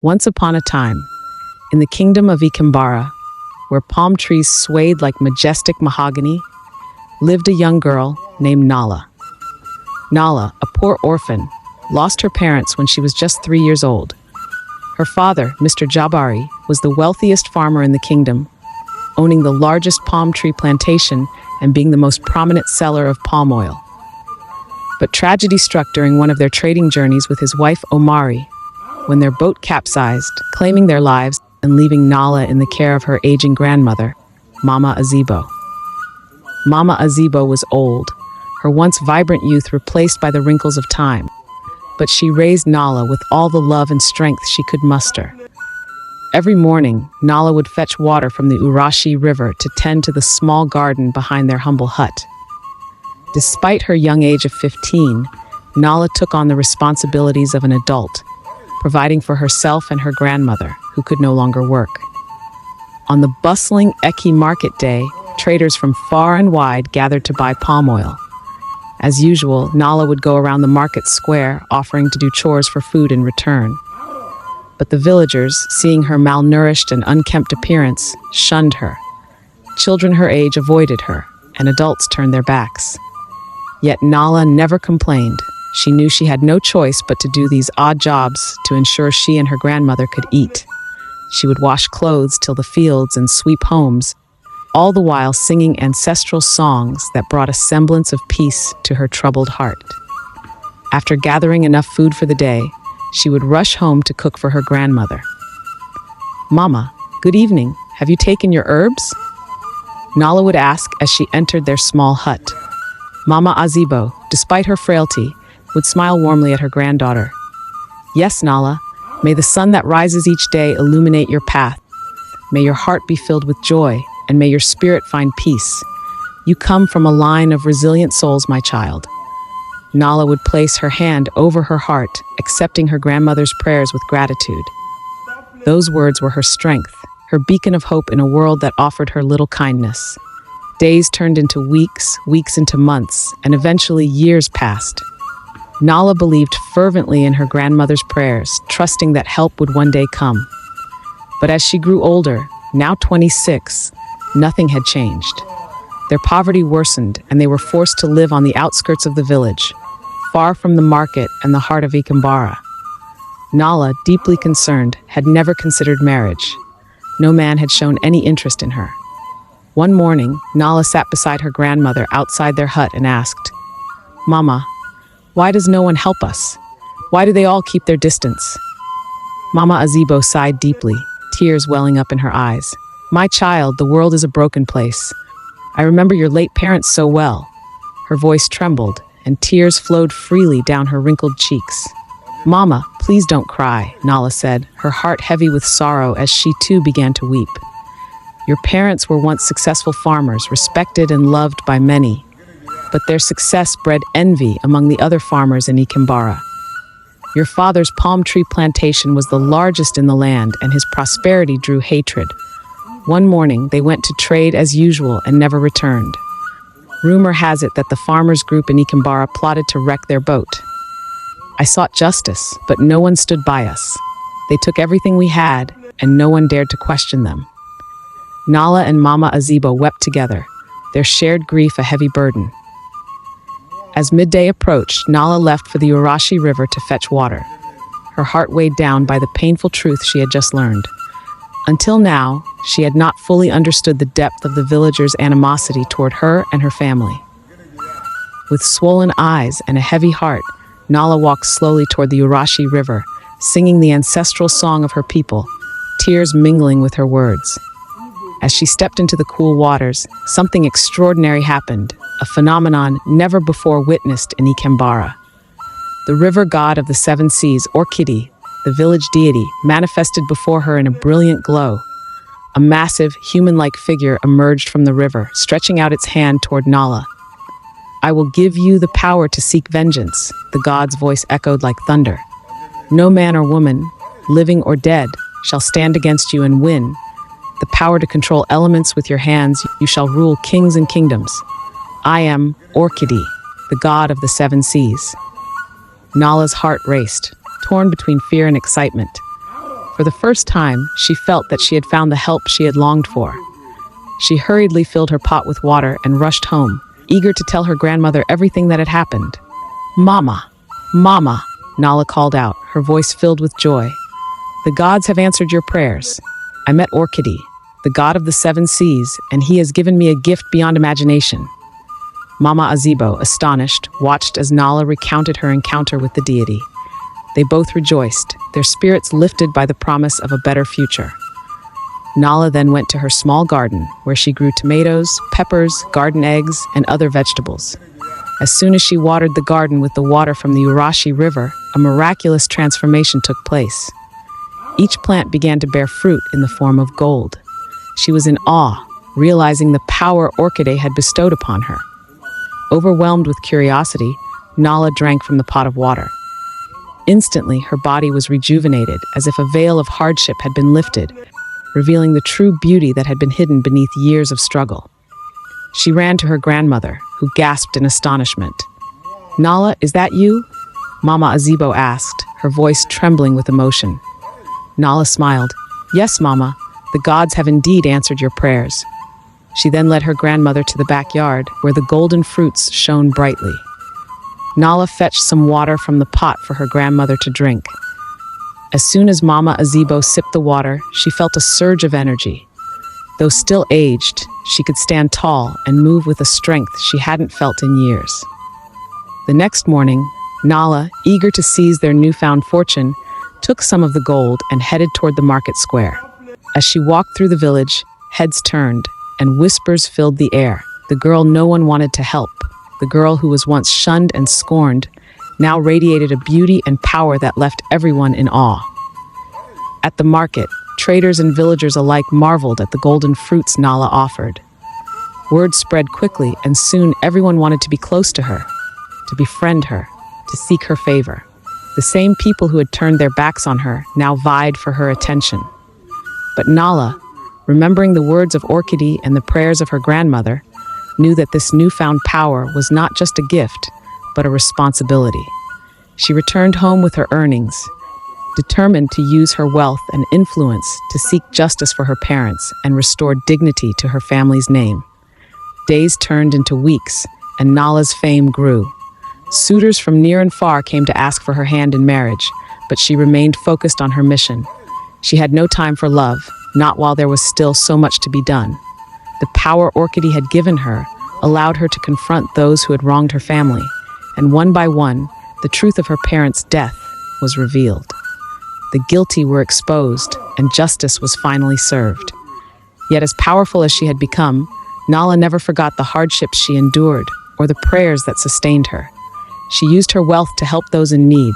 Once upon a time, in the kingdom of Ikembara, where palm trees swayed like majestic mahogany, lived a young girl named Nala. Nala, a poor orphan, lost her parents when she was just 3 years old. Her father, Mr. Jabari, was the wealthiest farmer in the kingdom, owning the largest palm tree plantation and being the most prominent seller of palm oil. But tragedy struck during one of their trading journeys with his wife Omari, when their boat capsized, claiming their lives and leaving Nala in the care of her aging grandmother, Mama Azebo. Mama Azebo was old, her once vibrant youth replaced by the wrinkles of time, but she raised Nala with all the love and strength she could muster. Every morning, Nala would fetch water from the Urashi River to tend to the small garden behind their humble hut. Despite her young age of 15, Nala took on the responsibilities of an adult, providing for herself and her grandmother, who could no longer work. On the bustling Eki market day, traders from far and wide gathered to buy palm oil. As usual, Nala would go around the market square, offering to do chores for food in return. But the villagers, seeing her malnourished and unkempt appearance, shunned her. Children her age avoided her, and adults turned their backs. Yet Nala never complained. She knew she had no choice but to do these odd jobs to ensure she and her grandmother could eat. She would wash clothes, till the fields, and sweep homes, all the while singing ancestral songs that brought a semblance of peace to her troubled heart. After gathering enough food for the day, she would rush home to cook for her grandmother. "Mama, good evening. Have you taken your herbs?" Nala would ask as she entered their small hut. Mama Azebo, despite her frailty, would smile warmly at her granddaughter. "Yes, Nala. May the sun that rises each day illuminate your path. May your heart be filled with joy, and may your spirit find peace. You come from a line of resilient souls, my child." Nala would place her hand over her heart, accepting her grandmother's prayers with gratitude. Those words were her strength, her beacon of hope in a world that offered her little kindness. Days turned into weeks, weeks into months, and eventually years passed. Nala believed fervently in her grandmother's prayers, trusting that help would one day come. But as she grew older, now 26, nothing had changed. Their poverty worsened, and they were forced to live on the outskirts of the village, far from the market and the heart of Ikembara. Nala, deeply concerned, had never considered marriage. No man had shown any interest in her. One morning, Nala sat beside her grandmother outside their hut and asked, "Mama, why does no one help us? Why do they all keep their distance?" Mama Azebo sighed deeply, tears welling up in her eyes. "My child, the world is a broken place. I remember your late parents so well." Her voice trembled, and tears flowed freely down her wrinkled cheeks. "Mama, please don't cry," Nala said, her heart heavy with sorrow as she too began to weep. "Your parents were once successful farmers, respected and loved by many. But their success bred envy among the other farmers in Ikembara. Your father's palm tree plantation was the largest in the land, and his prosperity drew hatred. One morning, they went to trade as usual and never returned. Rumor has it that the farmers' group in Ikembara plotted to wreck their boat. I sought justice, but no one stood by us. They took everything we had, and no one dared to question them." Nala and Mama Azebo wept together, their shared grief a heavy burden. As midday approached, Nala left for the Urashi River to fetch water, her heart weighed down by the painful truth she had just learned. Until now, she had not fully understood the depth of the villagers' animosity toward her and her family. With swollen eyes and a heavy heart, Nala walked slowly toward the Urashi River, singing the ancestral song of her people, tears mingling with her words. As she stepped into the cool waters, something extraordinary happened, a phenomenon never before witnessed in Ikembara. The river god of the seven seas, Orkidi, the village deity, manifested before her in a brilliant glow. A massive, human-like figure emerged from the river, stretching out its hand toward Nala. "I will give you the power to seek vengeance," the god's voice echoed like thunder. "No man or woman, living or dead, shall stand against you and win. The power to control elements with your hands, you shall rule kings and kingdoms. I am Orkidi, the god of the seven seas." Nala's heart raced, torn between fear and excitement. For the first time, she felt that she had found the help she had longed for. She hurriedly filled her pot with water and rushed home, eager to tell her grandmother everything that had happened. "Mama, Mama," Nala called out, her voice filled with joy. "The gods have answered your prayers. I met Orchidee, the god of the seven seas, and he has given me a gift beyond imagination." Mama Azebo, astonished, watched as Nala recounted her encounter with the deity. They both rejoiced, their spirits lifted by the promise of a better future. Nala then went to her small garden, where she grew tomatoes, peppers, garden eggs, and other vegetables. As soon as she watered the garden with the water from the Urashi River, a miraculous transformation took place. Each plant began to bear fruit in the form of gold. She was in awe, realizing the power Orchidee had bestowed upon her. Overwhelmed with curiosity, Nala drank from the pot of water. Instantly, her body was rejuvenated, as if a veil of hardship had been lifted, revealing the true beauty that had been hidden beneath years of struggle. She ran to her grandmother, who gasped in astonishment. "Nala, is that you?" Mama Azebo asked, her voice trembling with emotion. Nala smiled. "Yes, Mama, the gods have indeed answered your prayers." She then led her grandmother to the backyard, where the golden fruits shone brightly. Nala fetched some water from the pot for her grandmother to drink. As soon as Mama Azebo sipped the water, she felt a surge of energy. Though still aged, she could stand tall and move with a strength she hadn't felt in years. The next morning, Nala, eager to seize their newfound fortune, took some of the gold and headed toward the market square. As she walked through the village, heads turned, and whispers filled the air. The girl no one wanted to help, the girl who was once shunned and scorned, now radiated a beauty and power that left everyone in awe. At the market, traders and villagers alike marveled at the golden fruits Nala offered. Word spread quickly, and soon everyone wanted to be close to her, to befriend her, to seek her favor. The same people who had turned their backs on her now vied for her attention. But Nala, remembering the words of Orchidee and the prayers of her grandmother, knew that this newfound power was not just a gift, but a responsibility. She returned home with her earnings, determined to use her wealth and influence to seek justice for her parents and restore dignity to her family's name. Days turned into weeks, and Nala's fame grew. Suitors from near and far came to ask for her hand in marriage, but she remained focused on her mission. She had no time for love, not while there was still so much to be done. The power Orchidee had given her allowed her to confront those who had wronged her family, and one by one, the truth of her parents' death was revealed. The guilty were exposed, and justice was finally served. Yet as powerful as she had become, Nala never forgot the hardships she endured or the prayers that sustained her. She used her wealth to help those in need,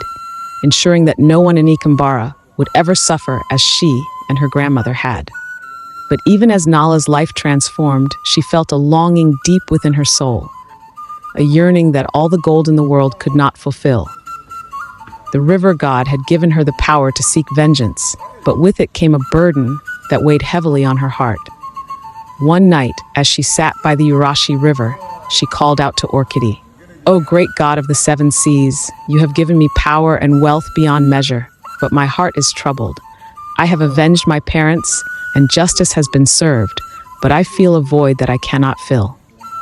ensuring that no one in Ikembara would ever suffer as she and her grandmother had. But even as Nala's life transformed, she felt a longing deep within her soul, a yearning that all the gold in the world could not fulfill. The river god had given her the power to seek vengeance, but with it came a burden that weighed heavily on her heart. One night, as she sat by the Urashi River, she called out to Orchidee, "O great god of the seven seas, you have given me power and wealth beyond measure, but my heart is troubled. I have avenged my parents, and justice has been served, but I feel a void that I cannot fill."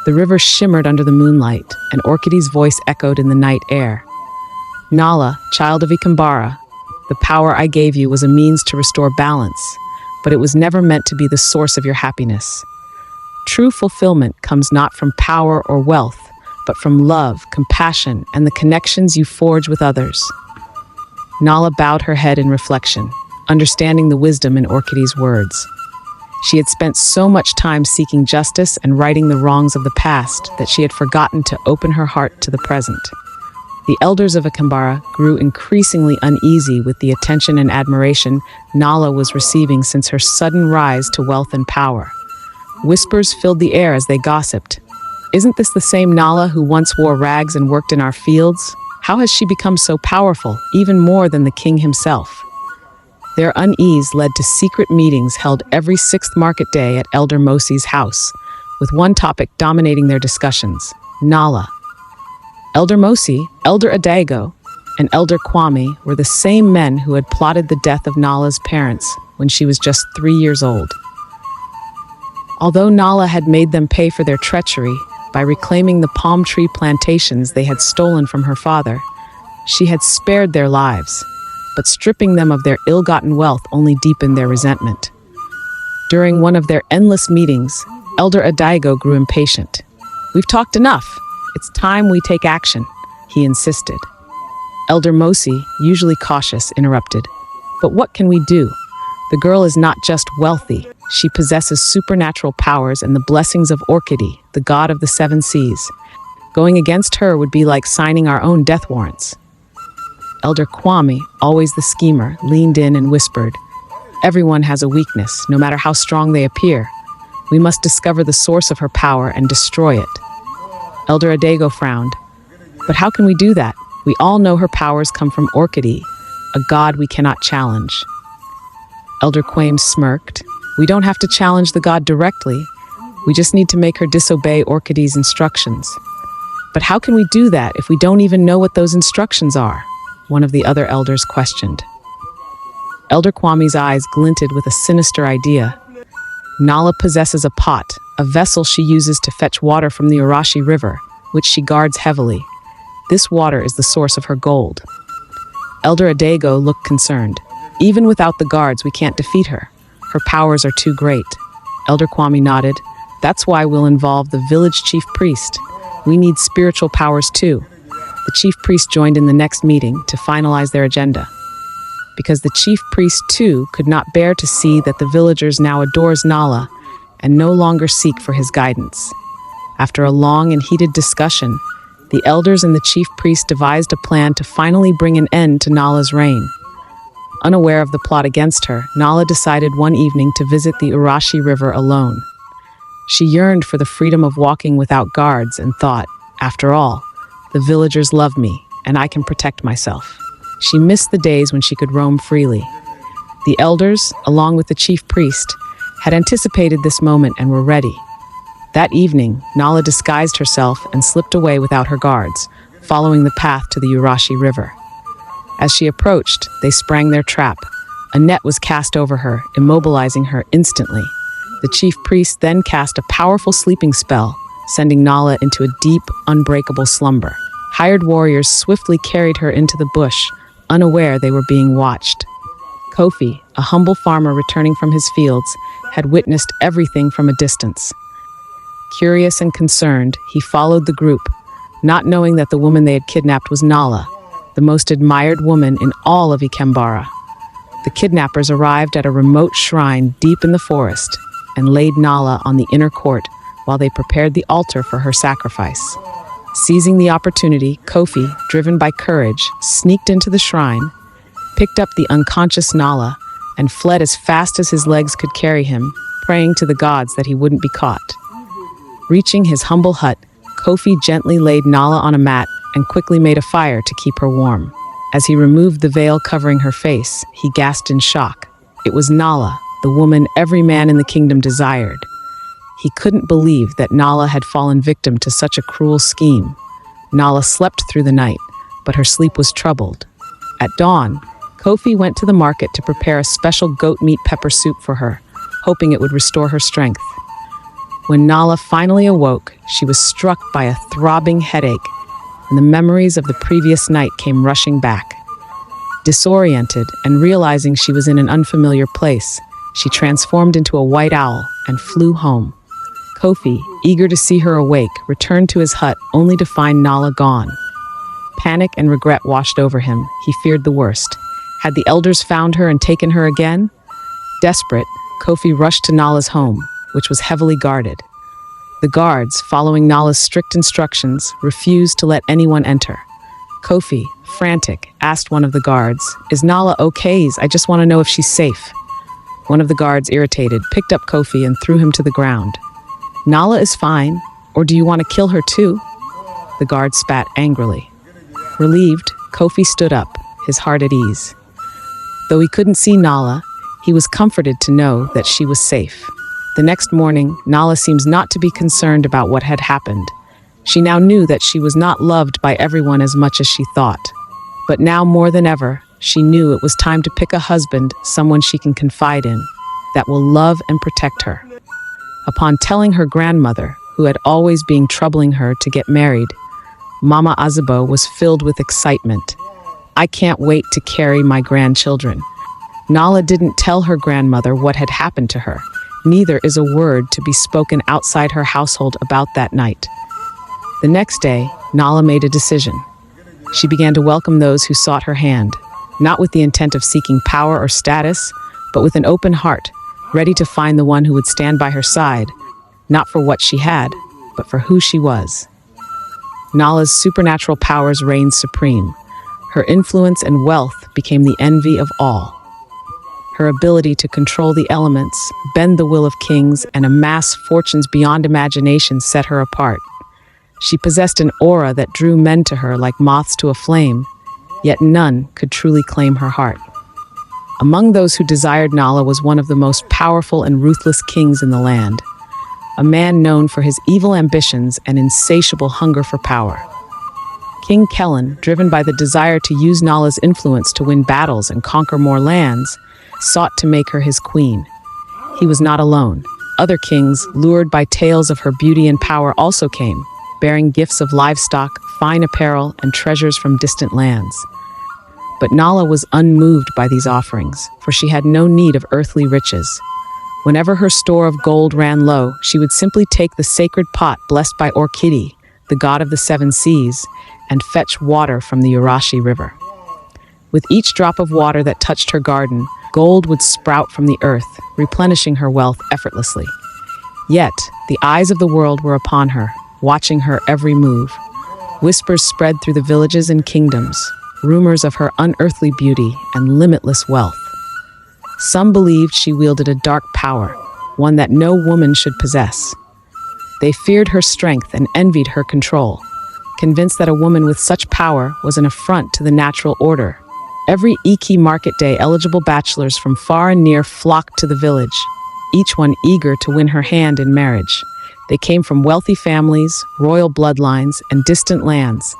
The river shimmered under the moonlight, and Orchidee's voice echoed in the night air. "Nala, child of Ikembara, the power I gave you was a means to restore balance, but it was never meant to be the source of your happiness. True fulfillment comes not from power or wealth, but from love, compassion, and the connections you forge with others." Nala bowed her head in reflection, understanding the wisdom in Orchidee's words. She had spent so much time seeking justice and righting the wrongs of the past that she had forgotten to open her heart to the present. The elders of Ikembara grew increasingly uneasy with the attention and admiration Nala was receiving since her sudden rise to wealth and power. Whispers filled the air as they gossiped. "Isn't this the same Nala who once wore rags and worked in our fields? How has she become so powerful, even more than the king himself?" Their unease led to secret meetings held every sixth market day at Elder Mosi's house, with one topic dominating their discussions: Nala. Elder Mosi, Elder Adago, and Elder Kwame were the same men who had plotted the death of Nala's parents when she was just 3 years old. Although Nala had made them pay for their treachery by reclaiming the palm tree plantations they had stolen from her father, she had spared their lives, but stripping them of their ill-gotten wealth only deepened their resentment. During one of their endless meetings, Elder Adaigo grew impatient. "We've talked enough. It's time we take action," he insisted. Elder Mosi, usually cautious, interrupted. "But what can we do? The girl is not just wealthy. She possesses supernatural powers and the blessings of Orchidee, the god of the seven seas. Going against her would be like signing our own death warrants." Elder Kwame, always the schemer, leaned in and whispered, "Everyone has a weakness, no matter how strong they appear. We must discover the source of her power and destroy it." Elder Adego frowned. "But how can we do that? We all know her powers come from Orchidee, a god we cannot challenge." Elder Kwame smirked. "We don't have to challenge the god directly. We just need to make her disobey Orchidee's instructions." "But how can we do that if we don't even know what those instructions are?" one of the other elders questioned. Elder Kwame's eyes glinted with a sinister idea. "Nala possesses a pot, a vessel she uses to fetch water from the Urashi River, which she guards heavily. This water is the source of her gold." Elder Adego looked concerned. "Even without the guards, we can't defeat her. Her powers are too great." Elder Kwame nodded. "That's why we'll involve the village chief priest. We need spiritual powers too." The chief priest joined in the next meeting to finalize their agenda. Because the chief priest too could not bear to see that the villagers now adores Nala and no longer seek for his guidance. After a long and heated discussion, the elders and the chief priest devised a plan to finally bring an end to Nala's reign. Unaware of the plot against her, Nala decided one evening to visit the Urashi River alone. She yearned for the freedom of walking without guards and thought, after all, the villagers love me and I can protect myself. She missed the days when she could roam freely. The elders, along with the chief priest, had anticipated this moment and were ready. That evening, Nala disguised herself and slipped away without her guards, following the path to the Urashi River. As she approached, they sprang their trap. A net was cast over her, immobilizing her instantly. The chief priest then cast a powerful sleeping spell, sending Nala into a deep, unbreakable slumber. Hired warriors swiftly carried her into the bush, unaware they were being watched. Kofi, a humble farmer returning from his fields, had witnessed everything from a distance. Curious and concerned, he followed the group, not knowing that the woman they had kidnapped was Nala, the most admired woman in all of Ikembara. The kidnappers arrived at a remote shrine deep in the forest and laid Nala on the inner court while they prepared the altar for her sacrifice. Seizing the opportunity, Kofi, driven by courage, sneaked into the shrine, picked up the unconscious Nala, and fled as fast as his legs could carry him, praying to the gods that he wouldn't be caught. Reaching his humble hut, Kofi gently laid Nala on a mat and quickly made a fire to keep her warm. As he removed the veil covering her face, he gasped in shock. It was Nala, the woman every man in the kingdom desired. He couldn't believe that Nala had fallen victim to such a cruel scheme. Nala slept through the night, but her sleep was troubled. At dawn, Kofi went to the market to prepare a special goat meat pepper soup for her, hoping it would restore her strength. When Nala finally awoke, she was struck by a throbbing headache, and the memories of the previous night came rushing back. Disoriented and realizing she was in an unfamiliar place, she transformed into a white owl and flew home. Kofi, eager to see her awake, returned to his hut only to find Nala gone. Panic and regret washed over him. He feared the worst. Had the elders found her and taken her again? Desperate, Kofi rushed to Nala's home, which was heavily guarded. The guards, following Nala's strict instructions, refused to let anyone enter. Kofi, frantic, asked one of the guards, "Is Nala okay? I just want to know if she's safe." One of the guards, irritated, picked up Kofi and threw him to the ground. "Nala is fine, or do you want to kill her too?" The guard spat angrily. Relieved, Kofi stood up, his heart at ease. Though he couldn't see Nala, he was comforted to know that she was safe. The next morning, Nala seems not to be concerned about what had happened. She now knew that she was not loved by everyone as much as she thought. But now more than ever, she knew it was time to pick a husband, someone she can confide in, that will love and protect her. Upon telling her grandmother, who had always been troubling her to get married, Mama Azabo was filled with excitement. "I can't wait to carry my grandchildren." Nala didn't tell her grandmother what had happened to her. Neither is a word to be spoken outside her household about that night. The next day, Nala made a decision. She began to welcome those who sought her hand, not with the intent of seeking power or status, but with an open heart, ready to find the one who would stand by her side, not for what she had, but for who she was. Nala's supernatural powers reigned supreme. Her influence and wealth became the envy of all. Her ability to control the elements, bend the will of kings, and amass fortunes beyond imagination set her apart. She possessed an aura that drew men to her like moths to a flame, yet none could truly claim her heart. Among those who desired Nala was one of the most powerful and ruthless kings in the land, a man known for his evil ambitions and insatiable hunger for power. King Kellen, driven by the desire to use Nala's influence to win battles and conquer more lands, sought to make her his queen. He was not alone. Other kings, lured by tales of her beauty and power, also came, bearing gifts of livestock, fine apparel, and treasures from distant lands. But Nala was unmoved by these offerings, for she had no need of earthly riches. Whenever her store of gold ran low, she would simply take the sacred pot blessed by Orkidi, the god of the seven seas, and fetch water from the Urashi River. With each drop of water that touched her garden, gold would sprout from the earth, replenishing her wealth effortlessly. Yet, the eyes of the world were upon her, watching her every move. Whispers spread through the villages and kingdoms, rumors of her unearthly beauty and limitless wealth. Some believed she wielded a dark power, one that no woman should possess. They feared her strength and envied her control, convinced that a woman with such power was an affront to the natural order. Every Iki market day, eligible bachelors from far and near flocked to the village, each one eager to win her hand in marriage. They came from wealthy families, royal bloodlines, and distant lands,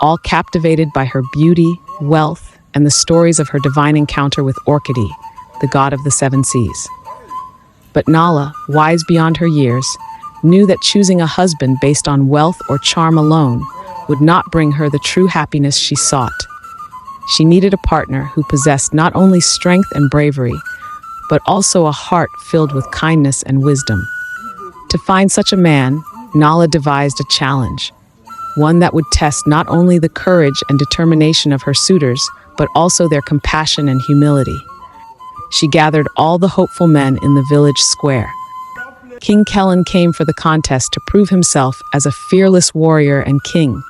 all captivated by her beauty, wealth, and the stories of her divine encounter with Orkidi, the god of the seven seas. But Nala, wise beyond her years, knew that choosing a husband based on wealth or charm alone would not bring her the true happiness she sought. She needed a partner who possessed not only strength and bravery, but also a heart filled with kindness and wisdom. To find such a man, Nala devised a challenge, one that would test not only the courage and determination of her suitors, but also their compassion and humility. She gathered all the hopeful men in the village square. King Kellen came for the contest to prove himself as a fearless warrior and king.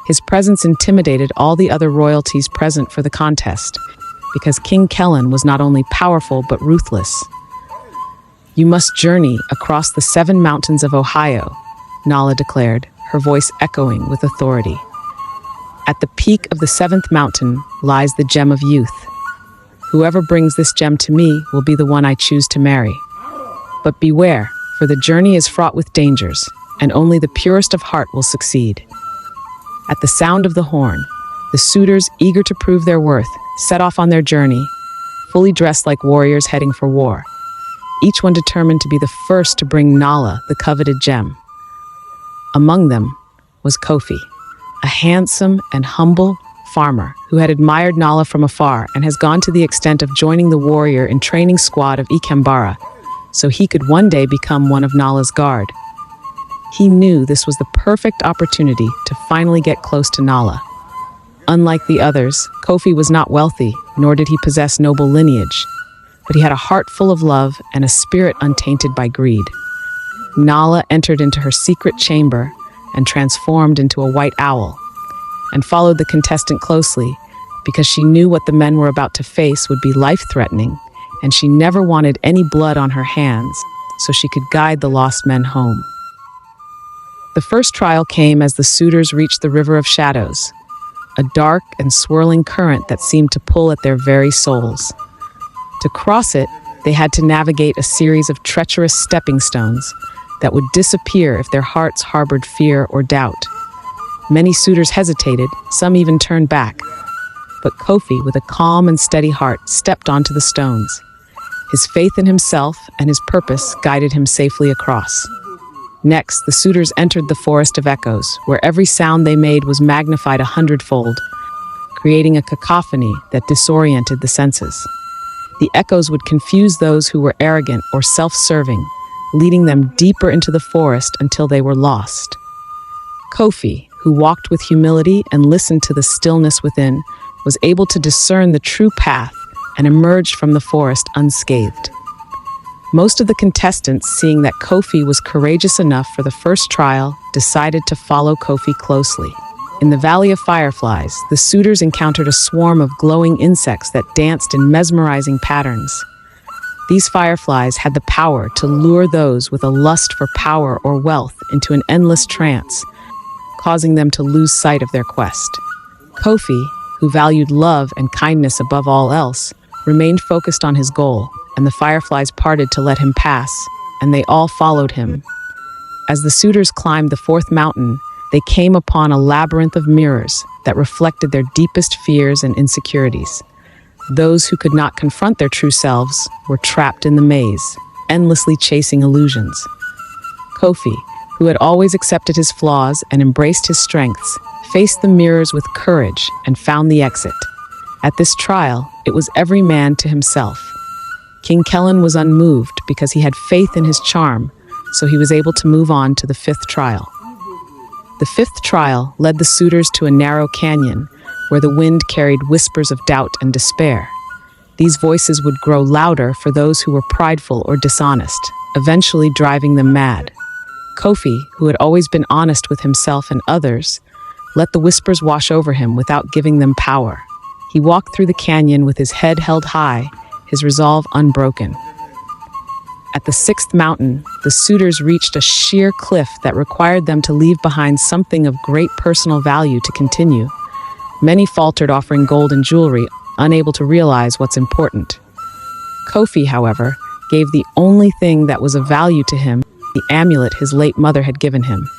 His presence intimidated all the other royalties present for the contest, because King Kellen was not only powerful but ruthless. "You must journey across the 7 mountains of Ohio," Nala declared, her voice echoing with authority. "At the peak of the 7th mountain lies the gem of youth. Whoever brings this gem to me will be the one I choose to marry. But beware, for the journey is fraught with dangers, and only the purest of heart will succeed." At the sound of the horn, the suitors, eager to prove their worth, set off on their journey, fully dressed like warriors heading for war, each one determined to be the first to bring Nala the coveted gem. Among them was Kofi, a handsome and humble farmer who had admired Nala from afar and has gone to the extent of joining the warrior in training squad of Ikembara, so he could one day become one of Nala's guard. He knew this was the perfect opportunity to finally get close to Nala. Unlike the others, Kofi was not wealthy, nor did he possess noble lineage, but he had a heart full of love and a spirit untainted by greed. Nala entered into her secret chamber and transformed into a white owl, and followed the contestant closely because she knew what the men were about to face would be life-threatening, and she never wanted any blood on her hands, so she could guide the lost men home. The first trial came as the suitors reached the River of Shadows, a dark and swirling current that seemed to pull at their very souls. To cross it, they had to navigate a series of treacherous stepping stones that would disappear if their hearts harbored fear or doubt. Many suitors hesitated, some even turned back, but Kofi, with a calm and steady heart, stepped onto the stones. His faith in himself and his purpose guided him safely across. Next, the suitors entered the forest of echoes, where every sound they made was magnified 100-fold, creating a cacophony that disoriented the senses. The echoes would confuse those who were arrogant or self-serving, leading them deeper into the forest until they were lost. Kofi, who walked with humility and listened to the stillness within, was able to discern the true path and emerged from the forest unscathed. Most of the contestants, seeing that Kofi was courageous enough for the first trial, decided to follow Kofi closely. In the Valley of Fireflies, the suitors encountered a swarm of glowing insects that danced in mesmerizing patterns. These fireflies had the power to lure those with a lust for power or wealth into an endless trance, causing them to lose sight of their quest. Kofi, who valued love and kindness above all else, remained focused on his goal, and the fireflies parted to let him pass, and they all followed him. As the suitors climbed the fourth mountain, they came upon a labyrinth of mirrors that reflected their deepest fears and insecurities. Those who could not confront their true selves were trapped in the maze, endlessly chasing illusions. Kofi, who had always accepted his flaws and embraced his strengths, faced the mirrors with courage and found the exit. At this trial, it was every man to himself. King Kellen was unmoved because he had faith in his charm, so he was able to move on to the fifth trial. The fifth trial led the suitors to a narrow canyon where the wind carried whispers of doubt and despair. These voices would grow louder for those who were prideful or dishonest, eventually driving them mad. Kofi, who had always been honest with himself and others, let the whispers wash over him without giving them power. He walked through the canyon with his head held high, his resolve unbroken. At the sixth mountain, the suitors reached a sheer cliff that required them to leave behind something of great personal value to continue. Many faltered, offering gold and jewelry, unable to realize what's important. Kofi, however, gave the only thing that was of value to him, the amulet his late mother had given him.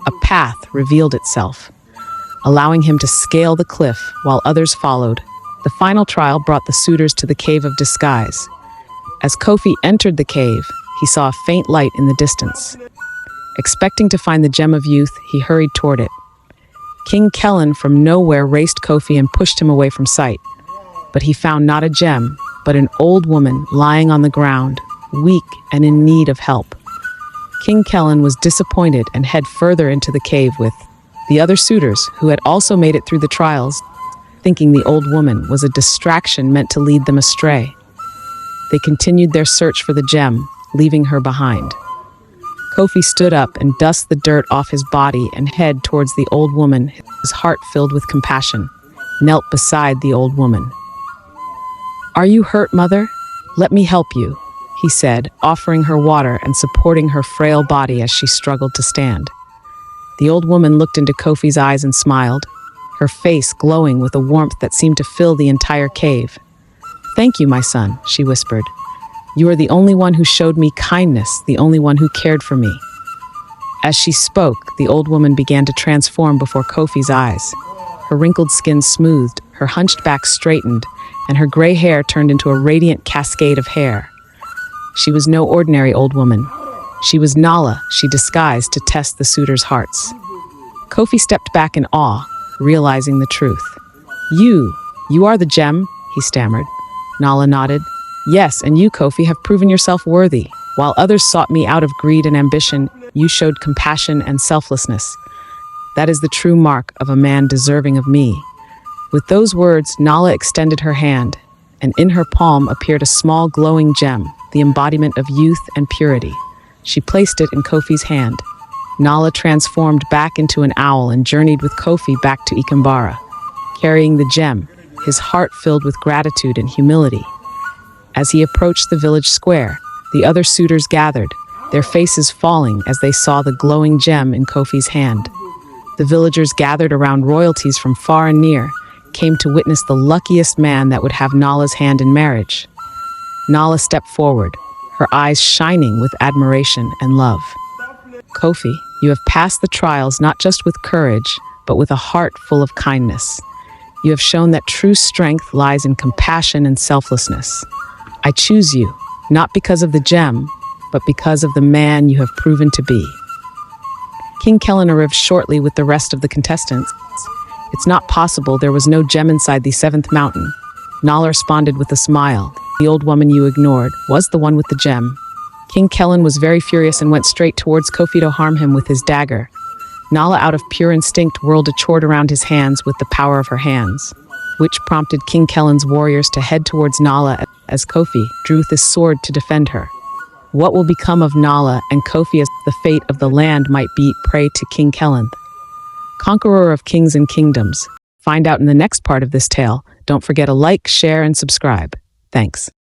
A path revealed itself, allowing him to scale the cliff while others followed. The final trial brought the suitors to the Cave of Disguise. As Kofi entered the cave, he saw a faint light in the distance. Expecting to find the Gem of Youth, he hurried toward it. King Kellen from nowhere raced Kofi and pushed him away from sight. But he found not a gem, but an old woman lying on the ground, weak and in need of help. King Kellen was disappointed and headed further into the cave with the other suitors who had also made it through the trials, thinking the old woman was a distraction meant to lead them astray. They continued their search for the gem, leaving her behind. Kofi stood up and dusted the dirt off his body and headed towards the old woman, his heart filled with compassion, knelt beside the old woman. "Are you hurt, mother? Let me help you," he said, offering her water and supporting her frail body as she struggled to stand. The old woman looked into Kofi's eyes and smiled, her face glowing with a warmth that seemed to fill the entire cave. "Thank you, my son," she whispered. "You are the only one who showed me kindness, the only one who cared for me." As she spoke, the old woman began to transform before Kofi's eyes. Her wrinkled skin smoothed, her hunched back straightened, and her gray hair turned into a radiant cascade of hair. She was no ordinary old woman. She was Nala, she disguised to test the suitors' hearts. Kofi stepped back in awe, realizing the truth. You are the gem," he stammered. Nala nodded. "Yes, and you, Kofi, have proven yourself worthy. While others sought me out of greed and ambition, you showed compassion and selflessness. That is the true mark of a man deserving of me." With those words, Nala extended her hand, and in her palm appeared a small glowing gem, the embodiment of youth and purity. She placed it in Kofi's hand. Nala transformed back into an owl and journeyed with Kofi back to Ikembara, carrying the gem, his heart filled with gratitude and humility. As he approached the village square, the other suitors gathered, their faces falling as they saw the glowing gem in Kofi's hand. The villagers gathered around royalties from far and near, came to witness the luckiest man that would have Nala's hand in marriage. Nala stepped forward, her eyes shining with admiration and love. "Kofi, you have passed the trials not just with courage, but with a heart full of kindness. You have shown that true strength lies in compassion and selflessness. I choose you, not because of the gem, but because of the man you have proven to be. King Kellen arrived shortly with the rest of the contestants. It's not possible, there was no gem inside the seventh mountain. Nala responded with a smile. The old woman you ignored was the one with the gem. King Kellen was very furious and went straight towards Kofi to harm him with his dagger. Nala, out of pure instinct, whirled a sword around his hands with the power of her hands, which prompted King Kellen's warriors to head towards Nala as Kofi drew his sword to defend her. What will become of Nala and Kofi as the fate of the land might be prey to King Kellen, conqueror of kings and kingdoms? Find out in the next part of this tale. Don't forget to like, share, and subscribe. Thanks.